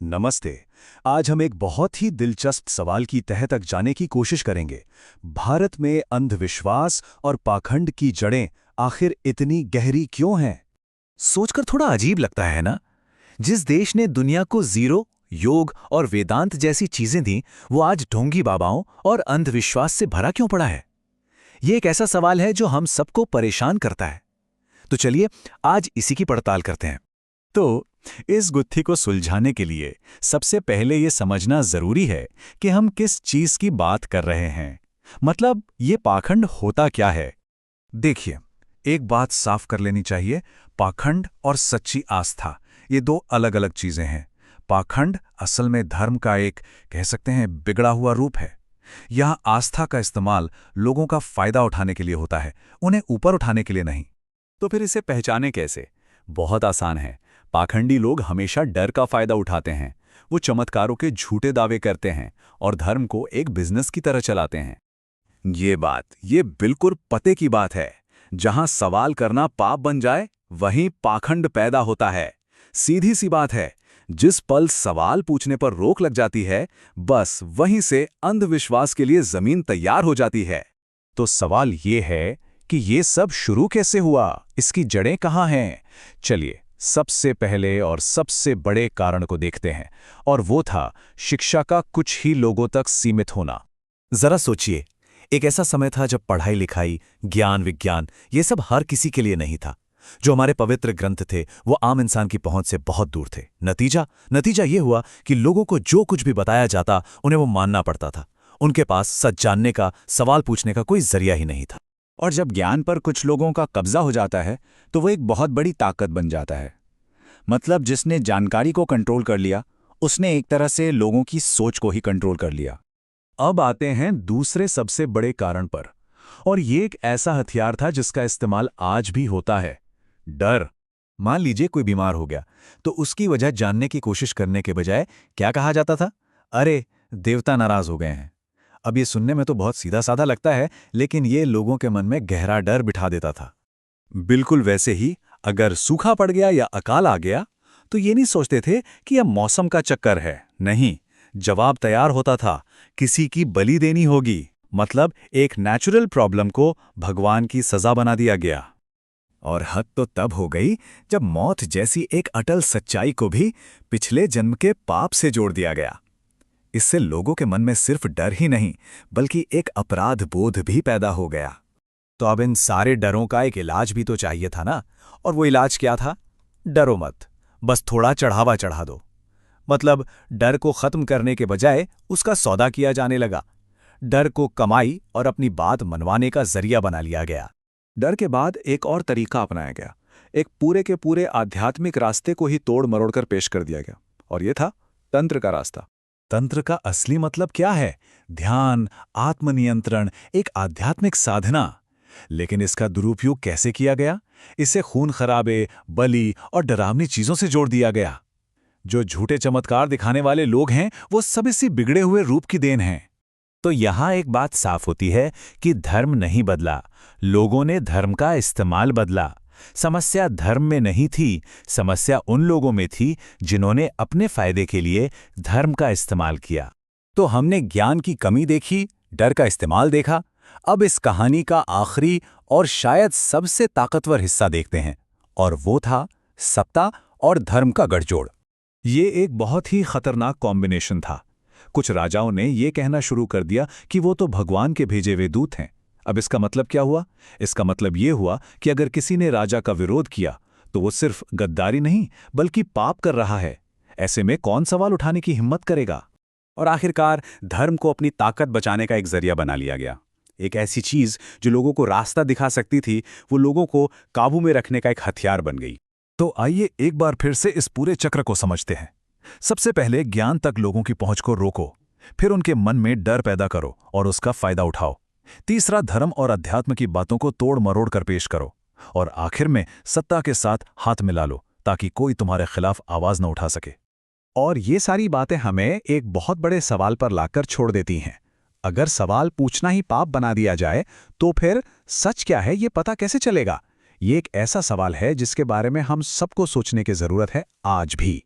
नमस्ते। आज हम एक बहुत ही दिलचस्प सवाल की तह तक जाने की कोशिश करेंगे। भारत में अंधविश्वास और पाखंड की जड़ें आखिर इतनी गहरी क्यों हैं? सोचकर थोड़ा अजीब लगता है ना। जिस देश ने दुनिया को जीरो, योग और वेदांत जैसी चीजें दी, वो आज ढोंगी बाबाओं और अंधविश्वास से भरा क्यों पड़ा है? ये एक ऐसा सवाल है जो हम सबको परेशान करता है। तो चलिए आज इसी की पड़ताल करते हैं। तो इस गुत्थी को सुलझाने के लिए सबसे पहले ये समझना जरूरी है कि हम किस चीज की बात कर रहे हैं। मतलब ये पाखंड होता क्या है? देखिए, एक बात साफ कर लेनी चाहिए। पाखंड और सच्ची आस्था ये दो अलग अलग चीजें हैं। पाखंड असल में धर्म का एक, कह सकते हैं, बिगड़ा हुआ रूप है। यहाँ आस्था का इस्तेमाल लोगों का फायदा उठाने के लिए होता है, उन्हें ऊपर उठाने के लिए नहीं। तो फिर इसे पहचाने कैसे? बहुत आसान है। पाखंडी लोग हमेशा डर का फायदा उठाते हैं। वो चमत्कारों के झूठे दावे करते हैं और धर्म को एक बिजनेस की तरह चलाते हैं। ये बिल्कुल पते की बात है। जहां सवाल करना पाप बन जाए, वहीं पाखंड पैदा होता है। सीधी सी बात है, जिस पल सवाल पूछने पर रोक लग जाती है, बस वहीं से अंधविश्वास के लिए जमीन तैयार हो जाती है। तो सवाल ये है कि ये सब शुरू कैसे हुआ, इसकी जड़ें कहाँ हैं? चलिए सबसे पहले और सबसे बड़े कारण को देखते हैं, और वो था शिक्षा का कुछ ही लोगों तक सीमित होना। जरा सोचिए, एक ऐसा समय था जब पढ़ाई लिखाई, ज्ञान विज्ञान ये सब हर किसी के लिए नहीं था। जो हमारे पवित्र ग्रंथ थे वो आम इंसान की पहुंच से बहुत दूर थे। नतीजा ये हुआ कि लोगों को जो कुछ भी बताया जाता उन्हें वो मानना पड़ता था। उनके पास सच जानने का, सवाल पूछने का कोई जरिया ही नहीं था। और जब ज्ञान पर कुछ लोगों का कब्जा हो जाता है तो वो एक बहुत बड़ी ताकत बन जाता है। मतलब जिसने जानकारी को कंट्रोल कर लिया, उसने एक तरह से लोगों की सोच को ही कंट्रोल कर लिया। अब आते हैं दूसरे सबसे बड़े कारण पर, और ये एक ऐसा हथियार था जिसका इस्तेमाल आज भी होता है, डर। मान लीजिए कोई बीमार हो गया तो उसकी वजह जानने की कोशिश करने के बजाय क्या कहा जाता था? अरे, देवता नाराज हो गए हैं। अब ये सुनने में तो बहुत सीधा साधा लगता है, लेकिन ये लोगों के मन में गहरा डर बिठा देता था। बिल्कुल वैसे ही अगर सूखा पड़ गया या अकाल आ गया तो ये नहीं सोचते थे कि यह मौसम का चक्कर है। नहीं, जवाब तैयार होता था, किसी की बलि देनी होगी। मतलब एक नेचुरल प्रॉब्लम को भगवान की सजा बना दिया गया। और हद तो तब हो गई जब मौत जैसी एक अटल सच्चाई को भी पिछले जन्म के पाप से जोड़ दिया गया। इससे लोगों के मन में सिर्फ डर ही नहीं, बल्कि एक अपराध बोध भी पैदा हो गया। तो अब इन सारे डरों का एक इलाज भी तो चाहिए था ना। और वो इलाज क्या था? डरो मत, बस थोड़ा चढ़ावा चढ़ा दो। मतलब डर को खत्म करने के बजाय उसका सौदा किया जाने लगा। डर को कमाई और अपनी बात मनवाने का जरिया बना लिया गया। डर के बाद एक और तरीका अपनाया गया। एक पूरे के पूरे आध्यात्मिक रास्ते को ही तोड़ मरोड़ कर पेश कर दिया गया, और ये था तंत्र का रास्ता। तंत्र का असली मतलब क्या है? ध्यान, आत्मनियंत्रण, एक आध्यात्मिक साधना। लेकिन इसका दुरुपयोग कैसे किया गया? इसे खून खराबे, बलि और डरावनी चीजों से जोड़ दिया गया। जो झूठे चमत्कार दिखाने वाले लोग हैं, वो सब इसी बिगड़े हुए रूप की देन हैं। तो यहां एक बात साफ होती है कि धर्म नहीं बदला, लोगों ने धर्म का इस्तेमाल बदला। समस्या धर्म में नहीं थी, समस्या उन लोगों में थी जिन्होंने अपने फायदे के लिए धर्म का इस्तेमाल किया। तो हमने ज्ञान की कमी देखी, डर का इस्तेमाल देखा। अब इस कहानी का आखिरी और शायद सबसे ताकतवर हिस्सा देखते हैं, और वो था सत्ता और धर्म का गठजोड़। ये एक बहुत ही खतरनाक कॉम्बिनेशन था। कुछ राजाओं ने ये कहना शुरू कर दिया कि वो तो भगवान के भेजे हुए दूत हैं। अब इसका मतलब क्या हुआ? इसका मतलब ये हुआ कि अगर किसी ने राजा का विरोध किया तो वो सिर्फ गद्दारी नहीं, बल्कि पाप कर रहा है। ऐसे में कौन सवाल उठाने की हिम्मत करेगा? और आखिरकार धर्म को अपनी ताकत बचाने का एक जरिया बना लिया गया। एक ऐसी चीज जो लोगों को रास्ता दिखा सकती थी, वो लोगों को काबू में रखने का एक हथियार बन गई। तो आइए एक बार फिर से इस पूरे चक्र को समझते हैं। सबसे पहले ज्ञान तक लोगों की पहुंच को रोको, फिर उनके मन में डर पैदा करो और उसका फायदा उठाओ। तीसरा, धर्म और अध्यात्म की बातों को तोड़ मरोड़ कर पेश करो, और आखिर में सत्ता के साथ हाथ मिला लो ताकि कोई तुम्हारे खिलाफ आवाज न उठा सके। और ये सारी बातें हमें एक बहुत बड़े सवाल पर लाकर छोड़ देती हैं। अगर सवाल पूछना ही पाप बना दिया जाए तो फिर सच क्या है ये पता कैसे चलेगा? ये एक ऐसा सवाल है जिसके बारे में हम सबको सोचने की जरूरत है आज भी।